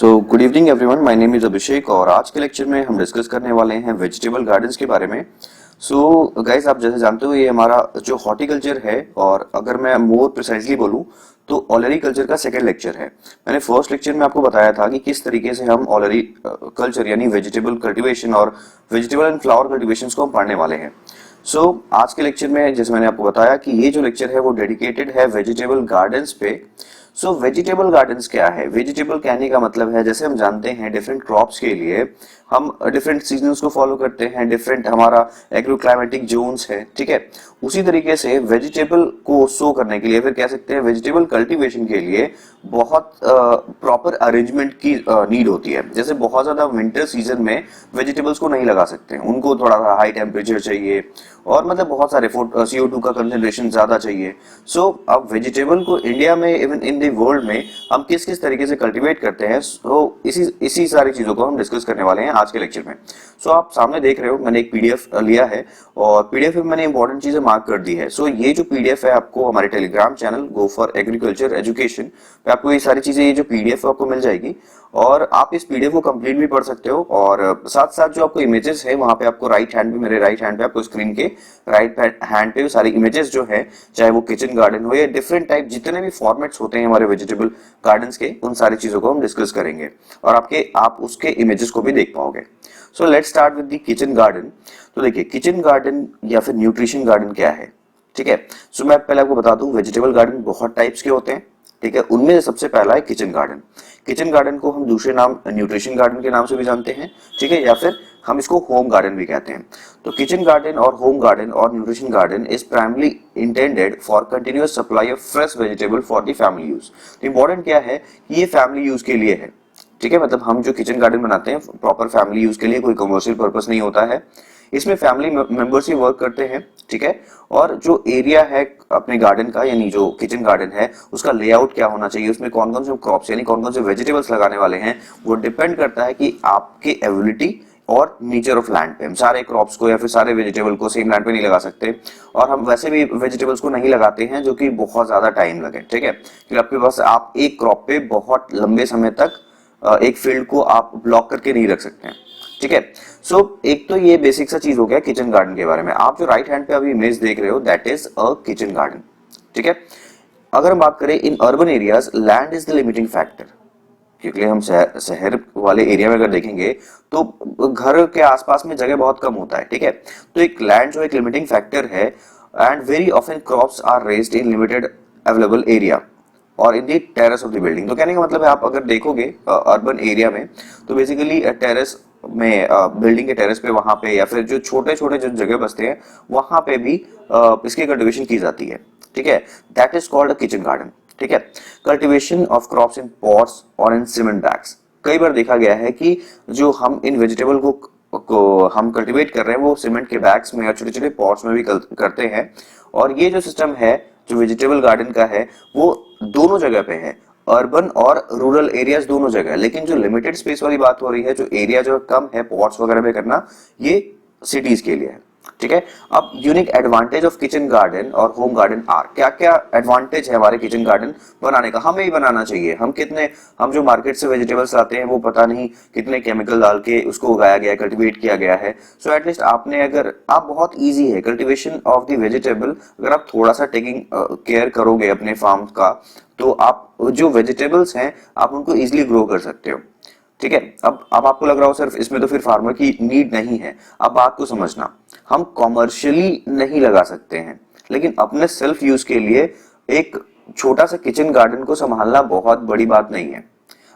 Good evening everyone, my name is Abhishek और आज के लेक्चर में हम डिस्कस करने वाले हैं वेजिटेबल गार्डन्स के बारे में। गाइस, आप जैसे जानते हो ये हमारा जो हॉर्टिकल्चर है, और अगर मैं मोर प्रिसाइजली बोलूं तो ऑलरीकल्चर का सेकंड लेक्चर है। मैंने फर्स्ट लेक्चर में आपको बताया था कि किस तरीके से हम ऑलरी कल्चर यानी वेजिटेबल कल्टीवेशन और वेजिटेबल एंड फ्लावर कल्टीवेशन को हम पढ़ने वाले हैं। आज के लेक्चर में जैसे मैंने आपको बताया कि ये जो लेक्चर है वो डेडिकेटेड है वेजिटेबल गार्डन्स पे। वेजिटेबल गार्डन्स क्या है? वेजिटेबल कहने का मतलब है, जैसे हम जानते हैं डिफरेंट क्रॉप्स के लिए हम डिफरेंट सीजन्स को फॉलो करते हैं, डिफरेंट हमारा एग्रोक्लाइमेटिक जोन्स है, ठीक है। उसी तरीके से वेजिटेबल को सो करने के लिए, फिर कह सकते हैं वेजिटेबल कल्टीवेशन के लिए बहुत प्रॉपर अरेंजमेंट की नीड होती है। जैसे बहुत ज्यादा विंटर सीजन में वेजिटेबल्स को नहीं लगा सकते, उनको थोड़ा सा हाई टेम्परेचर चाहिए और मतलब बहुत सारे CO2 का कंसेंट्रेशन ज्यादा चाहिए। अब वेजिटेबल को इंडिया में, इवन इन द वर्ल्ड में हम किस किस तरीके से कल्टीवेट करते हैं, इसी सारी चीजों को हम डिस्कस करने वाले हैं आज के लेक्चर में। आप सामने देख रहे हो, मैंने एक पीडीएफ लिया है और पीडीएफ में मैंने इंपॉर्टेंट चीजें मार्क कर दी है। ये जो पीडीएफ है आपको हमारे Telegram channel go for agriculture education पे आपको ये सारी चीजें, ये जो पीडीएफ आपको मिल जाएगी और आप इस पीडीएफ को कंप्लीट भी पढ़ सकते हो। और साथ साथ जो आपको इमेजेस है वहां पे आपको राइट हैंड पे, मेरे राइट हैंड पे आपको स्क्रीन के राइट हैंड पे सारी इमेजेस जो है, चाहे वो किचन गार्डन हो या डिफरेंट टाइप जितने भी फॉर्मेट्स होते हैं हमारे वेजिटेबल गार्डन्स के, उन सारी चीजों को हम डिस्कस करेंगे और आप उसके इमेजेस को भी देख पाओगे। Let's start with the kitchen garden. तो देखिए, किचन गार्डन या फिर न्यूट्रिशन गार्डन क्या है, ठीक है। मैं पहले आपको बता दूं, वेजिटेबल गार्डन बहुत टाइप्स के होते हैं, ठीक है। उनमें से सबसे पहला है किचन गार्डन। किचन गार्डन को हम दूसरे नाम न्यूट्रिशन गार्डन के नाम से भी जानते हैं, ठीक है, या फिर हम इसको होम गार्डन भी कहते हैं। तो किचन गार्डन और होम गार्डन और nutrition garden is primarily intended for continuous supply of fresh vegetable for the family use. तो इंपॉर्टेंट क्या है कि ये फैमिली यूज के लिए है, ठीक है। मतलब हम जो किचन गार्डन बनाते हैं प्रॉपर फैमिली यूज के लिए, कोई कमर्शियल पर्पस नहीं होता है। इसमें फैमिली मेंबर्स ही वर्क करते हैं, ठीक है। और जो एरिया है अपने गार्डन का, यानी जो किचन गार्डन है उसका लेआउट क्या होना चाहिए, उसमें कौन कौन से क्रॉप्स यानी कौन कौन से वेजिटेबल्स लगाने वाले हैं, वो डिपेंड करता है कि आपके एबिलिटी और नेचर ऑफ लैंड पे। हम सारे क्रॉप्स को या फिर सारे वेजिटेबल को सेम लैंड पे नहीं लगा सकते, और हम वैसे भी वेजिटेबल्स को नहीं लगाते हैं जो कि बहुत ज्यादा टाइम लगे, ठीक है। क्योंकि आपके पास आप एक क्रॉप पे बहुत लंबे समय तक एक फील्ड को आप ब्लॉक करके नहीं रख सकते हैं, ठीक है। एक तो ये बेसिक सा चीज हो गया किचन गार्डन के बारे में। आप जो राइट हैंड पे अभी इमेज देख रहे हो, that is a kitchen garden, ठीक है। अगर हम बात करें in urban areas, land is the limiting factor, क्योंकि हम शहर वाले एरिया में अगर देखेंगे तो घर के आसपास में जगह बहुत कम होता है, ठीक है। तो एक लैंड जो एक लिमिटिंग फैक्टर है, and very often crops are raised in limited available area और in the terrace of the building. तो कहने का मतलब है, आप अगर देखोगे अर्बन एरिया में, तो बेसिकली टेरेस में, बिल्डिंग के टेरेस पे, वहां पे या फिर जो छोटे छोटे जो जगह बसते हैं वहां पे भी इसकी कल्टीवेशन की जाती है, ठीक है। That is called a kitchen garden, ठीक है। Cultivation of crops in pots और इन सीमेंट बैग्स। कई बार देखा गया है कि जो हम इन वेजिटेबल को हम कल्टीवेट कर रहे हैं वो सीमेंट के बैग्स में या छोटे छोटे पॉट्स में भी करते हैं। और ये जो सिस्टम है जो वेजिटेबल गार्डन का है वो दोनों जगह पे है, अर्बन और रूरल एरियाज दोनों जगह। लेकिन जो लिमिटेड स्पेस वाली बात हो रही है, जो एरिया जो कम है पॉट्स वगैरह में करना, ये सिटीज के लिए है, ठीक है। अब unique advantage of kitchen garden और होम गार्डन आर, क्या क्या एडवांटेज है हमारे किचन गार्डन बनाने का? हमें ही बनाना चाहिए। हम जो मार्केट से वेजिटेबल्स लाते हैं वो पता नहीं कितने केमिकल डाल के उसको उगाया गया है, कल्टीवेट किया गया है। एटलीस्ट आप बहुत इजी है कल्टीवेशन ऑफ द वेजिटेबल। अगर आप थोड़ा सा टेकिंग केयर करोगे अपने फार्म का, तो आप जो वेजिटेबल्स हैं आप उनको इजिली ग्रो कर सकते हो, ठीक है। अब आपको लग रहा हो सिर्फ इसमें तो फिर फार्मर की नीड नहीं है। अब बात को समझना, हम कॉमर्शियली नहीं लगा सकते हैं, लेकिन अपने सेल्फ यूज के लिए एक छोटा सा किचन गार्डन को संभालना बहुत बड़ी बात नहीं है।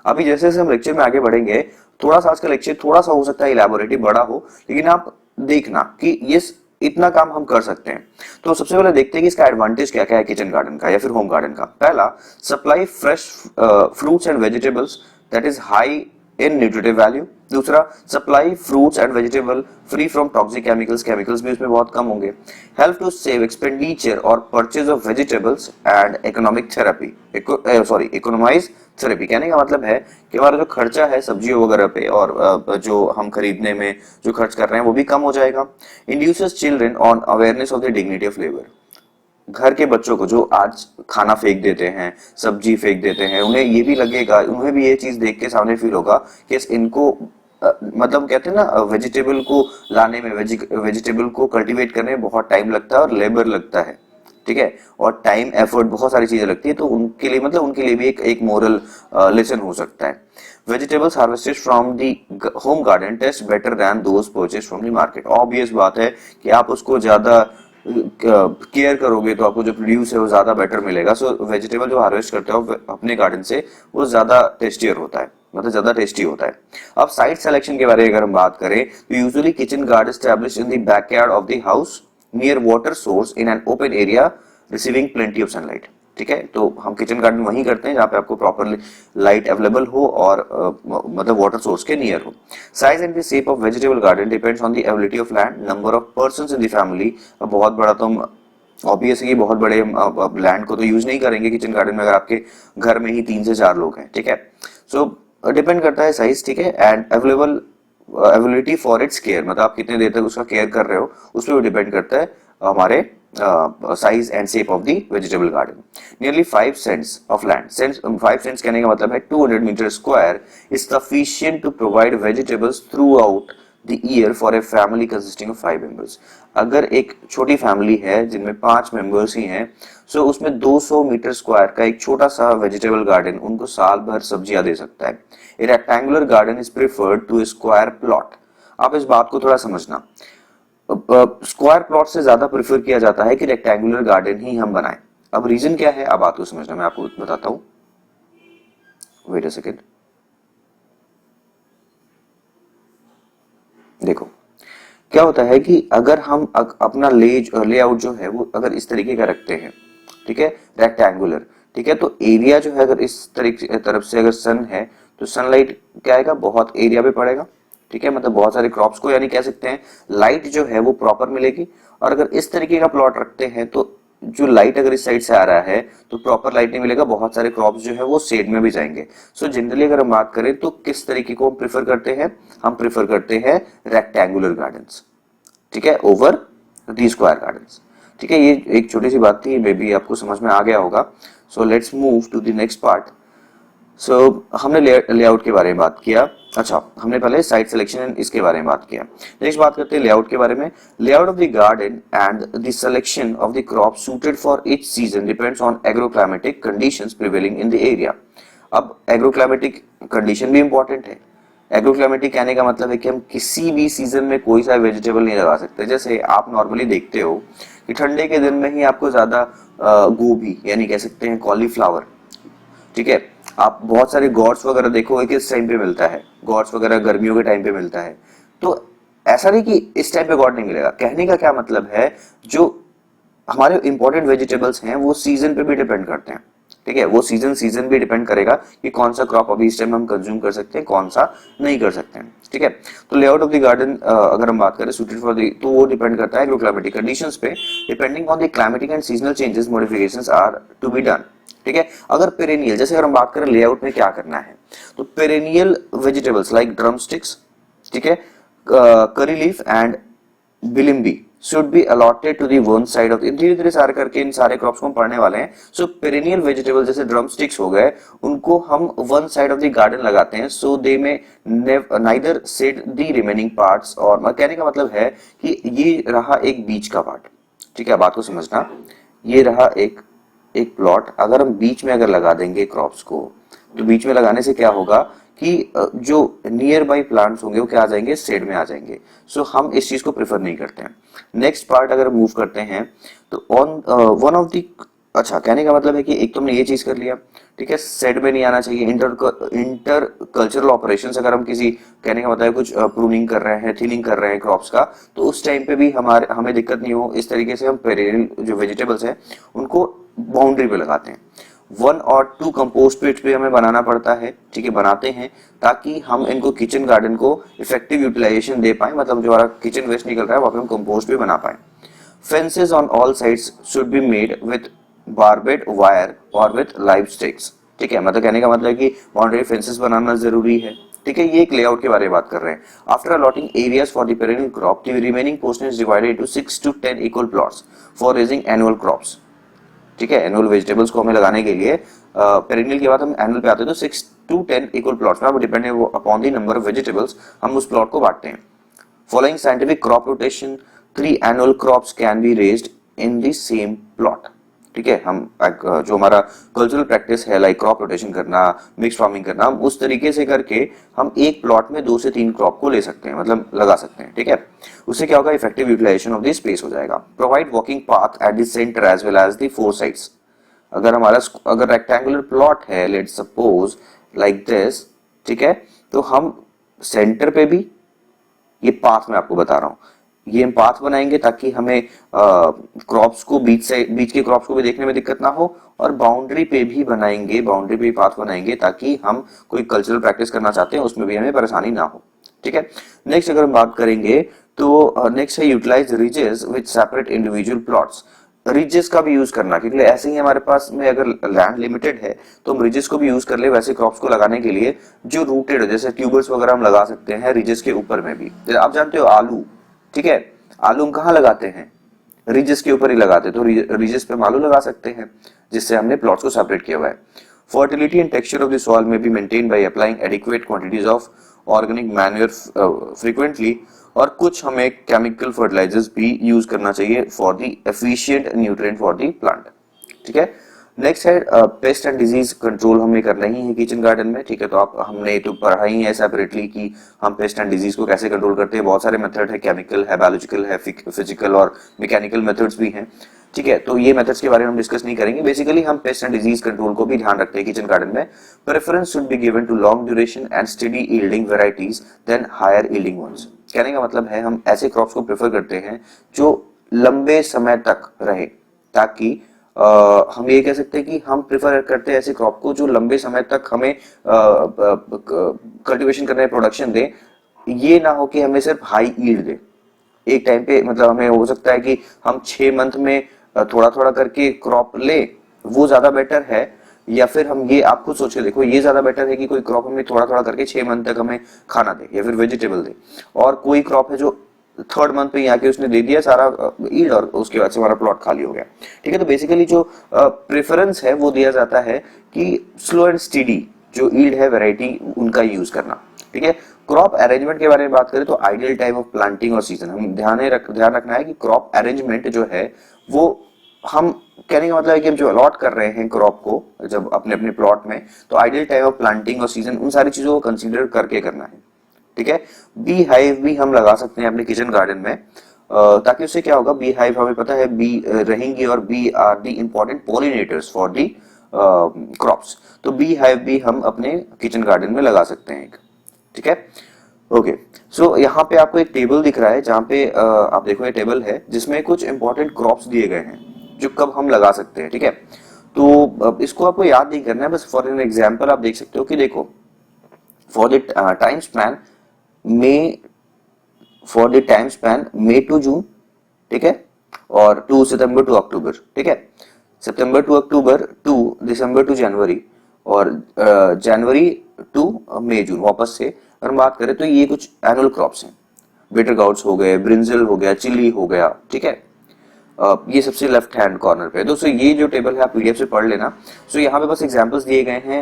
अभी जैसे जैसे हम लेक्चर में आगे बढ़ेंगे, थोड़ा सा आज का लेक्चर थोड़ा सा हो सकता है इलैबोरेटिव बड़ा हो, लेकिन आप देखना कि ये इतना काम हम कर सकते हैं। तो सबसे पहले देखते हैं कि इसका एडवांटेज क्या क्या है किचन गार्डन का या फिर होम गार्डन का। पहला, supply fresh fruits and vegetables that is high in nutritive value. दूसरा, supply fruits and vegetable free from toxic chemicals, chemicals भी उसमें बहुत कम होंगे। हेल्प टू सेव एक्सपेंडिचर और purchase of vegetables and economic therapy, economise therapy. कहने का मतलब है कि हमारा जो खर्चा है सब्जियों वगैरह पे और जो हम खरीदने में जो खर्च कर रहे हैं वो भी कम हो जाएगा। Induces children on awareness of the dignity of labour. घर के बच्चों को जो आज खाना फेंक देते हैं, सब्जी फेंक देते हैं, उन्हें ये भी लगेगा, उन्हें भी ये चीज देख के सामने फील होगा कि इनको मतलब कहते हैं ना, वेजिटेबल को लाने में, वेजिटेबल को कल्टीवेट करने में बहुत टाइम लगता है और लेबर लगता है, ठीक है, और टाइम एफर्ट बहुत सारी चीजें लगती है, तो उनके लिए मतलब उनके लिए भी एक मोरल लेसन हो सकता है। Vegetables harvested from the home garden taste better than those purchase from the market. Obvious बात है कि आप उसको ज्यादा केयर करोगे तो आपको जो प्रोड्यूस है वो ज्यादा बेटर मिलेगा। सो वेजिटेबल जो हार्वेस्ट करते हो अपने गार्डन से वो ज्यादा टेस्टियर होता है, मतलब ज्यादा टेस्टी होता है। अब साइट सिलेक्शन के बारे में अगर हम बात करें तो usually kitchen garden established in the backyard of the house near water source in an open area receiving plenty of sunlight, ठीक है। तो हम किचन गार्डन वहीं करते हैं जहां पे आपको प्रॉपरली लाइट अवेलेबल हो और मतलब वाटर सोर्स के नियर हो। Size and the shape of vegetable garden depends on the ability of land, number of persons in the family. बहुत बड़ा तो हम ऑब्वियसली बहुत बड़े लैंड को तो यूज नहीं करेंगे किचन गार्डन में अगर आपके घर में ही 3 से 4 लोग हैं, ठीक है। सो डिपेंड करता है साइज, ठीक है, and availability for its care, मतलब आप कितने देर तक उसका केयर कर रहे हो उस पर डिपेंड करता है हमारे size and shape of the vegetable garden. Nearly 5 cents of land. 5 cents कहने का मतलब है 200 meter square is sufficient to provide vegetables throughout the year for a family consisting of 5 members. अगर एक छोटी फैमिली है जिनमें 5 मेंबर्स ही हैं, सो उसमें 200 मीटर स्क्वायर का एक छोटा सा वेजिटेबल गार्डन उनको साल भर सब्जियां दे सकता है। A rectangular garden is preferred to a square plot. आप इस बात को थोड़ा समझना, स्क्वायर प्लॉट से ज्यादा प्रेफर किया जाता है कि रेक्टेंगुलर गार्डन ही हम बनाएं। अब रीजन क्या है, अब बात को समझना, मैं आपको बताता हूं, वेट अ सेकेंड। देखो क्या होता है कि अगर हम अपना लेआउट जो है वो अगर इस तरीके का रखते हैं, ठीक है, रेक्टेंगुलर, ठीक है, तो एरिया जो है अगर इस तरीके तरफ से अगर सन है तो सनलाइट क्या आएगा, बहुत एरिया पे पड़ेगा, ठीक है, मतलब बहुत सारे क्रॉप्स को यानी कह सकते हैं लाइट जो है वो प्रॉपर मिलेगी। और अगर इस तरीके का प्लॉट रखते हैं तो जो लाइट अगर इस साइड से आ रहा है तो प्रॉपर लाइट नहीं मिलेगा, बहुत सारे क्रॉप्स जो है वो शेड में भी जाएंगे। सो जनरली अगर हम बात करें तो किस तरीके को हम प्रेफर करते हैं, हम प्रेफर करते हैं रेक्टेंगुलर गार्डन्स, ठीक है, ओवर दी स्क्वायर गार्डन्स, ठीक है। ये एक छोटी सी बात थी, मे बी आपको समझ में आ गया होगा। So let's move to the next part. So हमने लेआउट के बारे में बात किया, अच्छा हमने पहले साइट सिलेक्शन इसके बारे में बात किया। नेक्स्ट बात करते हैं लेआउट के बारे में। Layout of the garden and the selection of the crop suited for each season depends on agroclimatic conditions prevailing in the area. अब एग्रोक्लाइमेटिक कंडीशन भी इंपॉर्टेंट है। एग्रोक्लाइमेटिक कहने का मतलब है कि हम किसी भी सीजन में कोई सा वेजिटेबल नहीं लगा सकते। जैसे आप नॉर्मली देखते हो कि ठंडे के दिन में ही आपको ज्यादा गोभी यानी कह सकते हैं कॉलीफ्लावर, ठीक है, आप बहुत सारे गॉड्स वगैरह देखो किस टाइम पे मिलता है, गॉड्स वगैरह गर्मियों के टाइम पे मिलता है। तो ऐसा नहीं कि इस टाइम पे गॉड नहीं मिलेगा, कहने का क्या मतलब है, जो हमारे इंपॉर्टेंट वेजिटेबल्स हैं वो सीजन पे भी डिपेंड करते हैं, ठीक है, वो सीजन भी डिपेंड करेगा कि कौन सा क्रॉप अभी इस टाइम हम कंज्यूम कर सकते हैं, कौन सा नहीं कर सकते हैं, ठीक है। तो लेआउट ऑफ द गार्डन अगर हम बात करें सूटेड फॉर द, तो वो डिपेंड करता है एग्रोक्लाइमेटिक कंडीशंस पे। Depending on the climatic and seasonal changes modifications are to be done, ठीक है। अगर पेरेनियल, जैसे अगर हम बात करें लेआउट में क्या करना है, तो perennial vegetables like drumsticks, ठीक है, curry leaf and bilimbi should be allotted to the one side of the, धीरे धीरे सारे करके इन सारे क्रॉप्स को हम पढ़ने वाले हैं। सो पेरेनियल वेजिटेबल जैसे ड्रम स्टिक्स हो गए, उनको हम one side of the garden लगाते हैं, सो दे में neither said the remaining parts. और कहने का मतलब है कि ये रहा एक बीच का पार्ट, ठीक है, बात को समझना, ये रहा एक प्लॉट, अगर हम बीच में अगर लगा देंगे क्रॉप्स को, तो बीच में लगाने से क्या होगा कि जो नियर बाई प्लांट्स होंगे वो क्या आ जाएंगे, शेड में आ जाएंगे। सो हम इस चीज को प्रेफर नहीं करते हैं। नेक्स्ट पार्ट अगर मूव करते हैं तो ऑन वन ऑफ द, अच्छा कहने का मतलब है कि एक तो हमने ये चीज कर लिया, ठीक है, शेड में नहीं आना चाहिए। इंटर कल्चरल ऑपरेशंस अगर हम किसी, कहने का मतलब है कुछ प्रूनिंग कर रहे हैं, थिनिंग कर रहे हैं क्रॉप्स का, तो उस टाइम पे भी हमें दिक्कत नहीं हो, इस तरीके से हम पेरेनियल जो वेजिटेबल्स हैं उनको बाउंड्री पे लगाते हैं। 1 और 2 कंपोस्ट पिट भी हमें बनाना पड़ता है, ठीक है, बनाते हैं ताकि हम इनको किचन गार्डन को इफेक्टिव यूटिलाइजेशन दे पाए, मतलब जो हमारा किचन वेस्ट निकल रहा है वहां पे हम कंपोस्ट भी बना पाए। Fences on all sides should be made with barbed wire और विद लाइव स्टिक्स, ठीक है, मतलब कहने का मतलब है कि बाउंड्री फेंसेस बनाना जरूरी है, ठीक है। ये एक लेआउट के बारे में बात कर रहे हैं। After allotting areas for the perennial crop, the remaining portion is divided into 6 to 10 equal plots for raising annual crops. ठीक है। एनुअल वेजिटेबल्स को हमें लगाने के लिए पेरिनियल के बाद हम एनुअल पे आते हैं, तो 6 to 10 इक्वल प्लॉट्स में, depending upon the number of vegetables हम उस प्लॉट को बांटते हैं। Following scientific crop rotation 3 annual crops can be raised in the same plot. ठीक है, हम जो हमारा कल्चरल प्रैक्टिस है लाइक क्रॉप रोटेशन करना, मिक्स फार्मिंग करना, हम उस तरीके से करके हम एक प्लॉट में 2 से 3 क्रॉप को ले सकते हैं, मतलब लगा सकते हैं। ठीक है, उससे क्या होगा, effective utilization of the space हो जाएगा। Provide walking path at the centre as well as the 4 sides. अगर रेक्टेंगुलर प्लॉट है, लेट्स सपोज लाइक दिस, ठीक है, तो हम सेंटर पे भी, ये पाथ मैं आपको बता रहा हूं, ये हम पाथ बनाएंगे ताकि हमें क्रॉप्स को बीच के क्रॉप्स को भी देखने में दिक्कत ना हो, और बाउंड्री पे भी बनाएंगे, बाउंड्री पे पाथ बनाएंगे ताकि हम कोई कल्चरल प्रैक्टिस करना चाहते हैं उसमें भी हमें परेशानी ना हो। ठीक है, नेक्स्ट अगर हम बात करेंगे तो नेक्स्ट है utilize ridges with separate individual plots. Ridges का भी यूज करना, क्योंकि ऐसे ही हमारे पास में अगर लैंड लिमिटेड है तो हम रिजेस को भी यूज कर ले वैसे क्रॉप्स को लगाने के लिए जो रूटेड हो, जैसे ट्यूबर्स वगैरह हम लगा सकते हैं रिजेस के ऊपर में भी। आप जानते हो आलू, ठीक है, आलू हम कहाँ लगाते हैं, रिजेस के ऊपर ही लगाते हैं, तो रिजेस पे हम आलू लगा सकते हैं, जिससे हमने प्लॉट्स को सेपरेट किया हुआ है। Fertility and texture of the soil में be maintain by applying adequate quantities of organic manure frequently, और कुछ हमें केमिकल फर्टिलाइजर्स भी यूज करना चाहिए for the efficient nutrient for the plant. ठीक है, नेक्स्ट है पेस्ट एंड डिजीज कंट्रोल हमें करना ही है किचन गार्डन में। ठीक है, तो हमने तो पढ़ा ही है सेपरेटली कि हम पेस्ट एंड डिजीज को कैसे कंट्रोल करते हैं। बहुत सारे मेथड है, केमिकल है, बायोलॉजिकल है, फिजिकल और मैकेनिकल मेथड्स भी हैं। ठीक है, तो ये मेथड्स के बारे में हम डिस्कस नहीं करेंगे। बेसिकली हम पेस्ट एंड डिजीज कंट्रोल को भी ध्यान रखते हैं किचन गार्डन में। Preference should be given to long duration and steady yielding varieties than higher yielding ones. कहने का मतलब है हम ऐसे क्रॉप्स को प्रेफर करते हैं जो लंबे समय तक रहे, ताकि हम ये कह सकते हैं कि हम प्रेफर करते हैं ऐसे क्रॉप को जो लंबे समय तक हमें कल्टीवेशन करने, प्रोडक्शन दे। ये ना हो कि हमें सिर्फ हाई यील्ड दे एक टाइम पे, मतलब हमें हो सकता है कि हम 6 मंथ में थोड़ा थोड़ा करके क्रॉप ले, वो ज्यादा बेटर है, या फिर हम ये, आप खुद सोच के देखो, ये ज्यादा बेटर है कि कोई क्रॉप हमें थोड़ा थोड़ा करके 6 मंथ तक हमें खाना दे या फिर वेजिटेबल दे, और कोई क्रॉप है जो 3rd मंथ पे आके उसने दे दिया सारा ईल्ड और उसके बाद से हमारा प्लॉट खाली हो गया। ठीक है, तो बेसिकली जो प्रेफरेंस है वो दिया जाता है कि स्लो एंड स्टीडी जो ईल्ड है वैरायटी उनका यूज करना। ठीक है, क्रॉप अरेंजमेंट के बारे में बात करें तो आइडियल टाइम ऑफ प्लांटिंग और सीजन, हम ध्यान रखना है कि क्रॉप अरेंजमेंट जो है वो, हम कहने का मतलब है कि हम जो अलॉट कर रहे हैं क्रॉप को जब अपने अपने प्लॉट में, तो आइडियल टाइम ऑफ प्लांटिंग और सीजन उन सारी चीजों को कंसीडर करके करना है। ठीक है, बी हाइव भी हम लगा सकते हैं अपने किचन गार्डन में, ताकि उससे क्या होगा, बी हाइव हमें पता है बी रहेंगी और bee are the important pollinators for the crops, तो बी हाइव भी हम अपने किचन गार्डन में लगा सकते हैं एक। ठीक है, ओके, सो यहाँ पे आपको एक टेबल दिख रहा है जहाँ पे आप देखो ये टेबल है जिसमें कुछ इंपॉर्टेंट क्रॉप्स दिए गए हैं जो कब हम लगा सकते हैं। ठीक है, तो इसको आपको याद नहीं करना है, बस फॉर एन एग्जाम्पल आप देख सकते हो कि देखो, for the time span May to June, ठीक है, और 2 सितंबर टू अक्टूबर। ठीक है, सितंबर टू अक्टूबर, 2 दिसंबर टू जनवरी, और जनवरी टू मई जून वापस से अगर हम बात करें तो ये कुछ एनुअल क्रॉप्स हैं। बिटर गाउट्स हो गए, ब्रिंजल हो गया, चिली हो गया। ठीक है, ये सबसे लेफ्ट हैंड कॉर्नर पे दोस्तों ये जो टेबल है आप पीडीएफ से पढ़ लेना। सो यहाँ पे बस एग्जांपल्स दिए गए हैं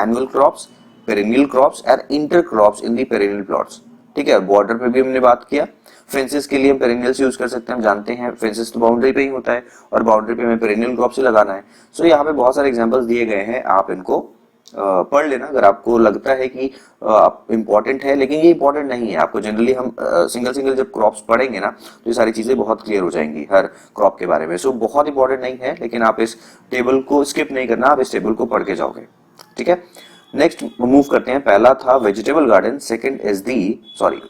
annual crops, perennial crops and inter crops in the perennial plots. ठीक है, बॉर्डर पे भी हमने बात किया, फेंसेस के लिए हम पेरिनियल्स यूज कर सकते हैं, हम जानते हैं फेंसेस तो बाउंड्री पे ही होता है और बाउंड्री पे हमें पेरिनियल क्रॉप्स ही लगाना है। सो यहाँ पे बहुत सारे एग्जांपल्स दिए गए हैं, आप इनको पढ़ लेना अगर आपको लगता है कि इंपॉर्टेंट है, लेकिन ये इंपॉर्टेंट नहीं है। आपको जनरली हम सिंगल जब क्रॉप्स पढ़ेंगे ना तो ये सारी चीजें बहुत क्लियर हो जाएंगी हर क्रॉप के बारे में। सो बहुत इंपॉर्टेंट नहीं है, लेकिन आप इस टेबल को स्किप नहीं करना, आप इस टेबल को पढ़ के जाओगे। ठीक है, नेक्स्ट मूव करते हैं। पहला था वेजिटेबल गार्डन,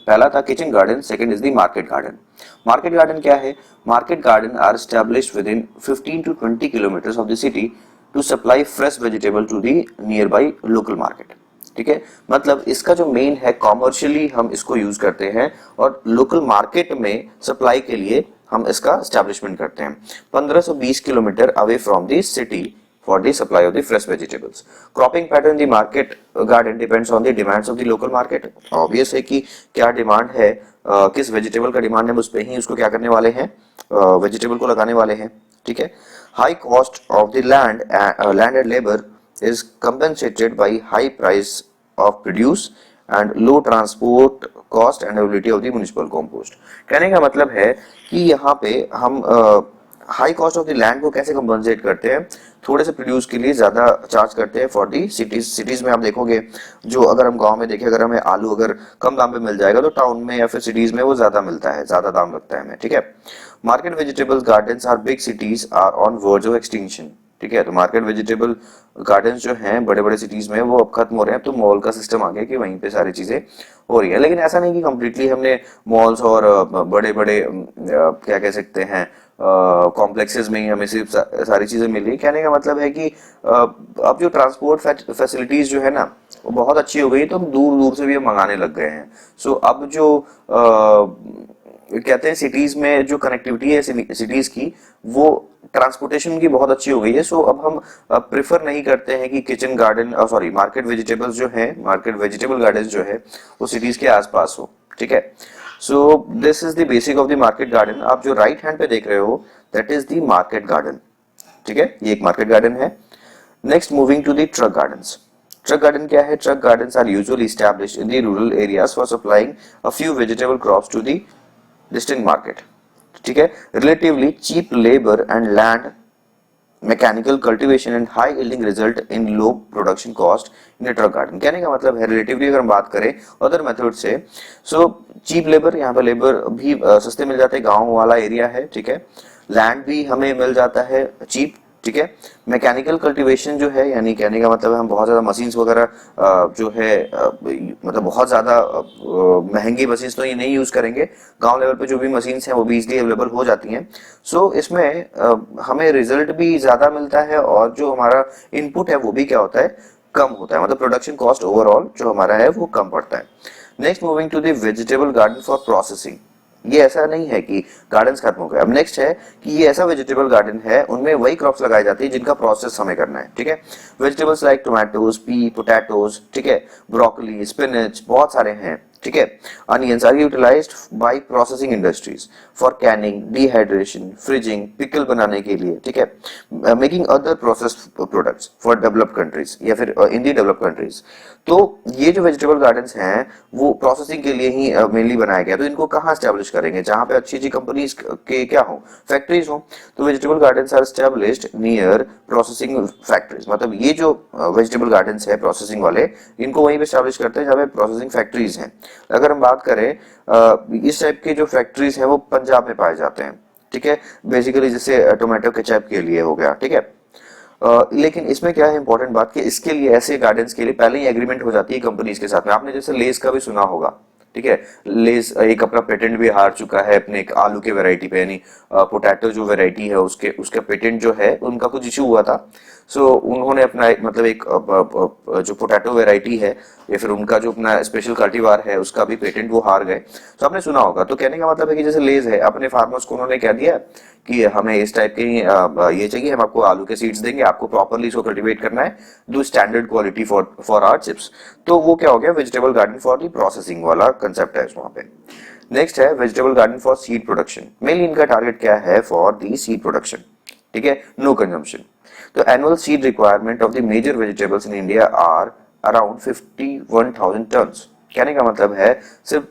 पहला था kitchen garden, second is the market garden. Market garden क्या है? Market garden are established within 15 to 20 kilometre of the city to supply fresh vegetable to the nearby local market. ठीक है, मतलब इसका जो main है commercially हम इसको यूज करते हैं और लोकल मार्केट में सप्लाई के लिए हम इसका एस्टैब्लिशमेंट करते हैं 1520 kilometre away from the city for the supply of the fresh vegetables. Cropping pattern in the market garden depends on the demands of the local market. Obvious है कि क्या डिमांड है, किस वेजिटेबल का डिमांड है, उस पे ही उसको क्या करने वाले हैं, वेजिटेबल को लगाने वाले हैं। ठीक है, High cost of the land and labor is compensated by high price of produce and low transport cost and availability of the municipal compost। कहने का मतलब है कि यहाँ पे हम high cost of the land को कैसे कंपनसेट करते हैं, थोड़े से प्रोड्यूस के लिए ज्यादा चार्ज करते हैं फॉर दी सिटीज। सिटीज में आप देखोगे, जो अगर हम गांव में देखें, अगर हमें आलू अगर कम दाम पे मिल जाएगा तो टाउन में या फिर सिटीज में वो ज्यादा मिलता है, ज्यादा दाम लगता है हमें, ठीक है। Market vegetables gardens are big cities are on verge of extinction, ठीक है। तो मार्केट वेजिटेबल गार्डन्स जो हैं बड़े बड़े सिटीज में वो अब खत्म हो रहे हैं, तो मॉल का सिस्टम आ गया कि वहीं पे सारी चीजें हो रही है। लेकिन ऐसा नहीं कि कंप्लीटली हमने मॉल्स और बड़े बड़े क्या कह सकते हैं कॉम्प्लेक्सेस में ही हमें सिर्फ सारी चीजें मिल रही। कहने का मतलब है कि अब जो ट्रांसपोर्ट फैसिलिटीज जो है ना वो बहुत अच्छी हो गई, तो हम दूर दूर से भी हम मंगाने लग गए हैं। सो अब जो कहते हैं सिटीज में जो कनेक्टिविटी है सिटीज की, वो ट्रांसपोर्टेशन की बहुत अच्छी हो गई है। सो अब हम प्रेफर नहीं करते हैं कि kitchen garden sorry market vegetables जो है, मार्केट वेजिटेबल गार्डन जो है वो सिटीज के आसपास हो, ठीक है। So this is the basic of the market garden. आप जो राइट हैंड पे देख रहे हो that is the market garden, ठीक है, ये एक मार्केट गार्डन है। Next moving to the truck gardens. Truck garden क्या है? Truck gardens are usually established in the rural areas for supplying a few vegetable crops to the distinct market, ठीक है। Relatively cheap labour and land mechanical cultivation and high yielding result in low production cost in truck garden. कहने का मतलब है relatively अगर हम बात करें अदर मेथड से, सो चीप लेबर, यहाँ पे लेबर भी सस्ते मिल जाते हैं, गांव वाला एरिया है, ठीक है। लैंड भी हमें मिल जाता है चीप, ठीक है। मैकेनिकल कल्टीवेशन जो है, यानी कहने का मतलब है हम बहुत ज्यादा मशीन्स वगैरह जो है मतलब बहुत ज्यादा महंगी मशीन्स तो ये नहीं यूज करेंगे, गांव लेवल पे जो भी मशीन्स हैं वो भी इजीली अवेलेबल हो जाती हैं। सो इसमें हमें रिजल्ट भी ज्यादा मिलता है और जो हमारा इनपुट है वो भी क्या होता है, कम होता है, मतलब प्रोडक्शन कॉस्ट ओवरऑल जो हमारा है वो कम पड़ता है। Next moving to the vegetable garden for processing. ये ऐसा नहीं है कि गार्डन्स खत्म हो गए। अब नेक्स्ट है कि ये ऐसा वेजिटेबल गार्डन है उनमें वही क्रॉप्स लगाई जाती है जिनका प्रोसेस हमें करना है, ठीक है। Vegetables like tomatoes, pea, potatoes, ठीक है, ब्रोकली, स्पिनच, बहुत सारे हैं, ठीक है। Onions are utilized by processing industries for canning, dehydration, freezing, pickle बनाने के लिए, ठीक है, making other process products for developed countries या फिर इन दी डेवलप्ड कंट्रीज। तो ये जो वेजिटेबल गार्डन्स हैं वो प्रोसेसिंग के लिए ही मेनली बनाया गया। तो इनको कहाँ एस्टेब्लिश करेंगे? जहां पे अच्छी अच्छी कंपनीज के क्या हो, फैक्ट्रीज हो। तो vegetable gardens are established near processing factories, मतलब ये जो वेजिटेबल गार्डन्स है प्रोसेसिंग वाले, इनको वहीं पे एस्टेब्लिश करते हैं जहाँ पे प्रोसेसिंग फैक्ट्रीज हैं। अगर हम बात करें इस टाइप के जो फैक्ट्रीज हैं वो पंजाब में पाए जाते हैं, ठीक है। बेसिकली जैसे टोमेटो केचप के लिए हो गया, ठीक है। लेकिन इसमें क्या है इंपॉर्टेंट बात कि इसके लिए ऐसे गार्डन्स के लिए पहले ही एग्रीमेंट हो जाती है कंपनीज के साथ में। आपने जैसे लेस का भी सुना होगा, ठीक है। लेस एक अपना पेटेंट भी हार चुका है अपने एक आलू के वैरायटी पे, यानी पोटैटो जो वैरायटी है उसके उसका पेटेंट जो है उनका कुछ इशू हुआ था। सो उन्होंने अपना मतलब एक जो पोटैटो वैरायटी है या फिर उनका जो अपना स्पेशल कल्टीवार है उसका भी पेटेंट वो हार गए। तो आपने सुना होगा। तो कहने का मतलब है कि जैसे लेज है अपने फार्मर्स को उन्होंने क्या दिया कि हमें इस टाइप के ये चाहिए, हम आपको आलू के सीड्स देंगे, आपको प्रॉपर्ली इसको कल्टीवेट करना है, दो standard quality for our chips. तो वो क्या हो गया, vegetable garden for the processing वाला कंसेप्ट है वहां पे। नेक्स्ट है vegetable garden for seed production. Mainly इनका टारगेट क्या है, फॉर दी सीड प्रोडक्शन, ठीक है, नो कंजम्पशन। तो annual seed requirement of the major vegetables in India are around 51,000 tons. कहने का मतलब है सिर्फ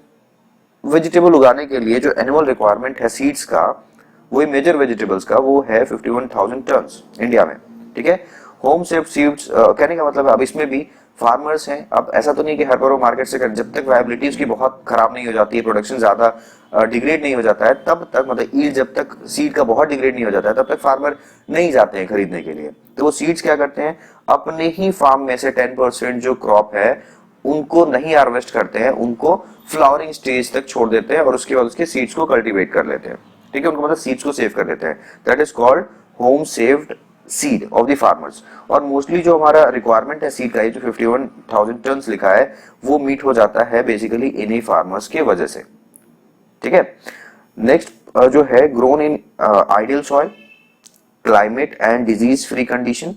वेजिटेबल उगाने के लिए जो एनुअल रिक्वायरमेंट है सीड्स का, वही मेजर वेजिटेबल्स का वो है 51,000 टन्स इंडिया में, ठीक है। होम सेफ सीड्स कहने का मतलब अब इसमें भी फार्मर्स हैं। अब ऐसा तो नहीं कि हर बार वो मार्केट से जब तक वायबिलिटी उसकी बहुत खराब नहीं हो जाती है, प्रोडक्शन ज्यादा डिग्रेड नहीं हो जाता है, तब तक मतलब ईल्ड जब तक सीड का बहुत डिग्रेड नहीं हो जाता है तब तक फार्मर नहीं जाते हैं खरीदने के लिए। तो वो सीड्स क्या करते हैं, अपने ही फार्म में से 10% जो क्रॉप है उनको नहीं हार्वेस्ट करते हैं, उनको फ्लावरिंग स्टेज तक छोड़ देते हैं और उसके बाद उसके सीड्स को कल्टीवेट कर लेते हैं, ठीक है। उनको मतलब सीड्स को सेव कर लेते हैं। That is called home saved seed of the farmers. और मोस्टली जो हमारा रिक्वायरमेंट है सीड का, ये जो 51,000 टन्स लिखा है वो मीट हो जाता है बेसिकली इन्हीं फार्मर्स के वजह से, ठीक है। नेक्स्ट जो है grown in ideal soil, climate and disease free condition.